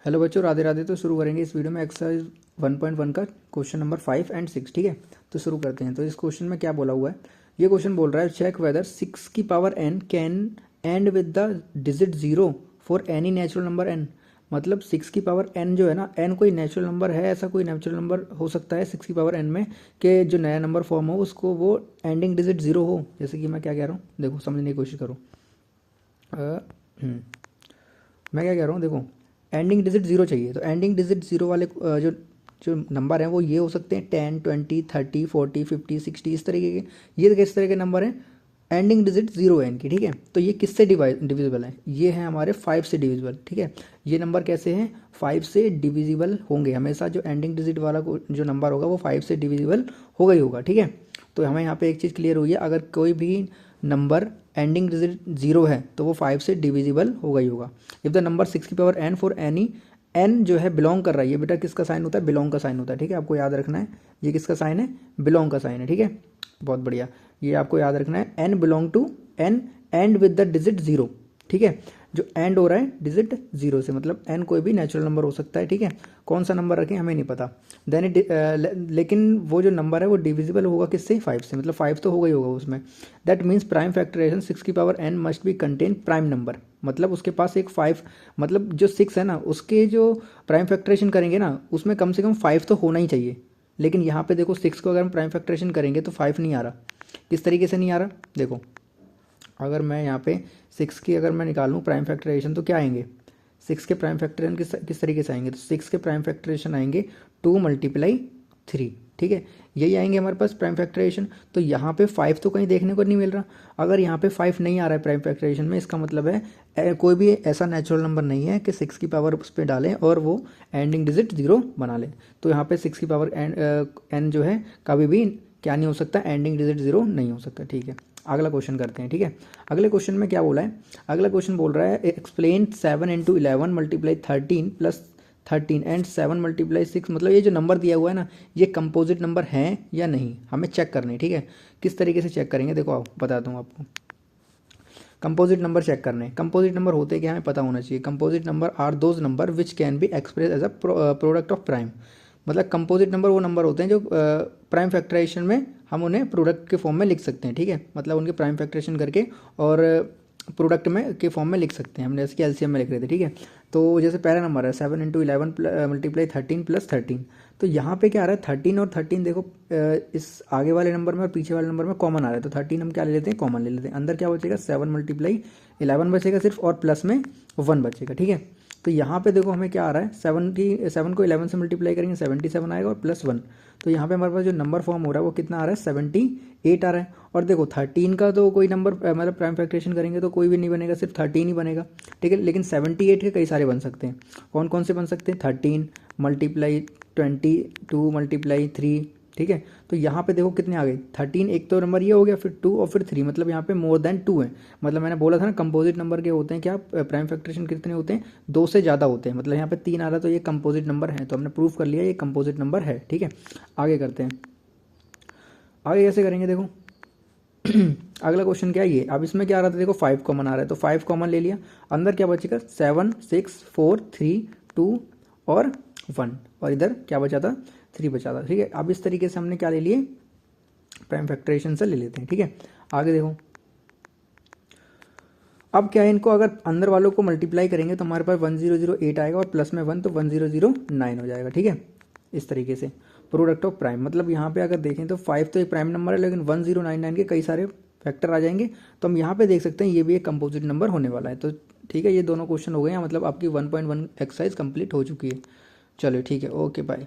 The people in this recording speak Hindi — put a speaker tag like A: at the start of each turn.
A: हेलो बच्चों, राधे राधे। तो शुरू करेंगे इस वीडियो में एक्सरसाइज 1.1 का क्वेश्चन नंबर 5 एंड 6। ठीक है, तो शुरू करते हैं। तो इस क्वेश्चन में क्या बोला हुआ है, ये क्वेश्चन बोल रहा है चेक वेदर 6 की power n can and with the digit 0 for any natural number n। मतलब 6 की पावर n जो है ना, n कोई नेचुरल नंबर है, ऐसा कोई नेचुरल नंबर हो सकता है 6 की पावर n में कि जो नया नंबर फॉर्म हो उसको वो एंडिंग डिजिट 0 हो। जैसे कि मैं क्या कह रहा हूँ, देखो समझने की कोशिश करो। मैं क्या कह रहा हूँ, देखो एंडिंग डिजिट 0 चाहिए। तो एंडिंग डिजिट 0 वाले जो जो नंबर हैं वो ये हो सकते हैं 10, 20, 30, 40, 50, 60 इस तरीके के। ये किस तरह के नंबर हैं, एंडिंग डिजिट 0 है इनकी। ठीक है, तो ये किससे डिविजिबल है, ये है हमारे 5 से डिविजिबल। ठीक है, ये नंबर कैसे हैं, 5 से डिविजिबल होंगे हमेशा। जो एंडिंग डिजिट वाला जो नंबर होगा वो 5 से डिविजिबल होगा ही होगा। ठीक है, तो हमें यहाँ पे एक चीज़ क्लियर हुई है, अगर कोई भी नंबर एंडिंग डिजिट 0 है तो वो 5 से डिविजिबल होगा ही होगा। इफ द नंबर 6 की power n for any n जो है बिलोंग कर रहा है, ये बेटा किसका साइन होता है, बिलोंग का साइन होता है। ठीक है, आपको याद रखना है ये किसका साइन है, बिलोंग का साइन है। ठीक है, बहुत बढ़िया, ये आपको याद रखना है। n belong to n and with the digit 0। ठीक है, जो एंड हो रहा है डिजिट 0 से, मतलब n कोई भी नेचुरल नंबर हो सकता है। ठीक है, कौन सा नंबर रखें हमें नहीं पता। देन लेकिन वो जो नंबर है वो डिविजिबल होगा किससे, 5 से, मतलब 5 तो होगा ही होगा उसमें। दैट मीन्स प्राइम फैक्टराइजेशन 6 की power n must be contain prime number. मतलब उसके पास एक 5, मतलब जो 6 है ना उसके जो प्राइम फैक्टराइजेशन करेंगे ना उसमें कम से कम 5 तो होना ही चाहिए। लेकिन यहाँ पे देखो 6 को अगर हम प्राइम फैक्टराइजेशन करेंगे तो 5 नहीं आ रहा। किस तरीके से नहीं आ रहा, देखो अगर मैं यहाँ पे 6 की अगर मैं निकालूँ प्राइम फैक्टराइजेशन तो क्या आएंगे, 6 के प्राइम फैक्टराइजेशन किस तरीके से आएंगे, तो 6 के प्राइम फैक्टराइजेशन आएंगे 2 मल्टीप्लाई 3। ठीक है, यही आएंगे हमारे पास प्राइम फैक्टराइजेशन। तो यहाँ पे 5 तो कहीं देखने को नहीं मिल रहा। अगर यहाँ पे 5 नहीं आ रहा है प्राइम फैक्टराइजेशन में, इसका मतलब है कोई भी ऐसा नेचुरल नंबर नहीं है कि 6 की पावर उस पर डालें और वो एंडिंग डिजिट 0 बना लें। तो यहाँ पे 6 की पावर n जो है कभी भी क्या नहीं हो सकता, एंडिंग डिजिट 0 नहीं हो सकता। ठीक है, अगला क्वेश्चन करते हैं। ठीक है, अगले क्वेश्चन में क्या बोला है, अगला क्वेश्चन बोल रहा है explain 7 into 11 multiply 13 plus 13 and 7 multiply 6। मतलब ये जो नंबर दिया हुआ है ना, ये कंपोजिट नंबर है या नहीं, हमें चेक करनी है। ठीक है, किस तरीके से चेक करेंगे, देखो आओ बताता हूँ आपको। कंपोजिट नंबर चेक करने, कंपोजिट नंबर होते क्या हमें पता होना चाहिए। Composite number are those number which can be express as a product of prime. मतलब कंपोजिट नंबर वो नंबर होते हैं जो प्राइम फैक्टराइजेशन में हम उन्हें प्रोडक्ट के फॉर्म में लिख सकते हैं। ठीक है, मतलब उनके प्राइम फैक्टराइजेशन करके और प्रोडक्ट में के फॉर्म में लिख सकते हैं हम, जैसे कि एलसीएम में लिख रहे थे। ठीक है, तो जैसे पहला नंबर है 7 इंटू 11 मल्टीप्लाई 13 प्लस 13। तो यहाँ पे क्या आ रहा है 13 और 13, देखो इस आगे वाले नंबर में और पीछे वाले नंबर में कॉमन आ रहा है। तो 13 हम क्या ले लेते हैं, कॉमन ले लेते हैं। अंदर क्या बचेगा 7 मल्टीप्लाई 11 बचेगा सिर्फ, और प्लस में 1 बचेगा। ठीक है, तो यहाँ पे देखो हमें क्या आ रहा है, 7 को 11 से मल्टीप्लाई करेंगे 77 आएगा और प्लस 1। तो यहाँ पे हमारे पास जो नंबर फॉर्म हो रहा है वो कितना आ रहा है, 78 आ रहा है। और देखो 13 का तो कोई नंबर मतलब प्राइम फैक्टरेशन करेंगे तो कोई भी नहीं बनेगा, सिर्फ 13 ही बनेगा। ठीक है, लेकिन 78 के कई सारे बन सकते हैं। कौन कौन से बन सकते हैं, 13 मल्टीप्लाई 22 मल्टीप्लाई 3। ठीक है, तो यहाँ पे देखो कितने आ गए 13, एक तो नंबर ये हो गया, फिर 2 और फिर 3, मतलब यहाँ पे मोर देन 2 है। मतलब मैंने बोला था ना कंपोजिट नंबर के होते हैं क्या, प्राइम फैक्टरेशन कितने होते हैं, 2 से ज़्यादा होते हैं। मतलब यहाँ पे 3 आ रहा है तो ये कंपोजिट नंबर है, तो हमने प्रूव कर लिया ये कंपोजिट नंबर है। ठीक है, आगे करते हैं। आगे कैसे करेंगे, देखो अगला क्वेश्चन क्या है ये, अब इसमें क्या आ रहा था, देखो 5 कॉमन आ रहा है तो 5 कॉमन ले लिया। अंदर क्या बचेगा 7, 6, 4, 3, 2 और 1, और इधर क्या बचा था 3 बचा था। ठीक है, अब इस तरीके से हमने क्या ले लिए, प्राइम फैक्टराइजेशन से ले लेते हैं। ठीक है, आगे देखो अब क्या है, इनको अगर अंदर वालों को मल्टीप्लाई करेंगे तो हमारे पास 1008 आएगा और प्लस में 1 तो 1009 हो जाएगा। ठीक है, इस तरीके से प्रोडक्ट ऑफ प्राइम, मतलब यहाँ पे अगर देखें तो 5 तो एक प्राइम नंबर है, लेकिन 1099 के कई सारे फैक्टर आ जाएंगे। तो हम यहाँ पे देख सकते हैं ये भी एक कंपोजिट नंबर होने वाला है। तो ठीक है, ये दोनों क्वेश्चन हो गए हैं, मतलब आपकी 1.1 एक्सरसाइज कंप्लीट हो चुकी है। चलो ठीक है, ओके बाय।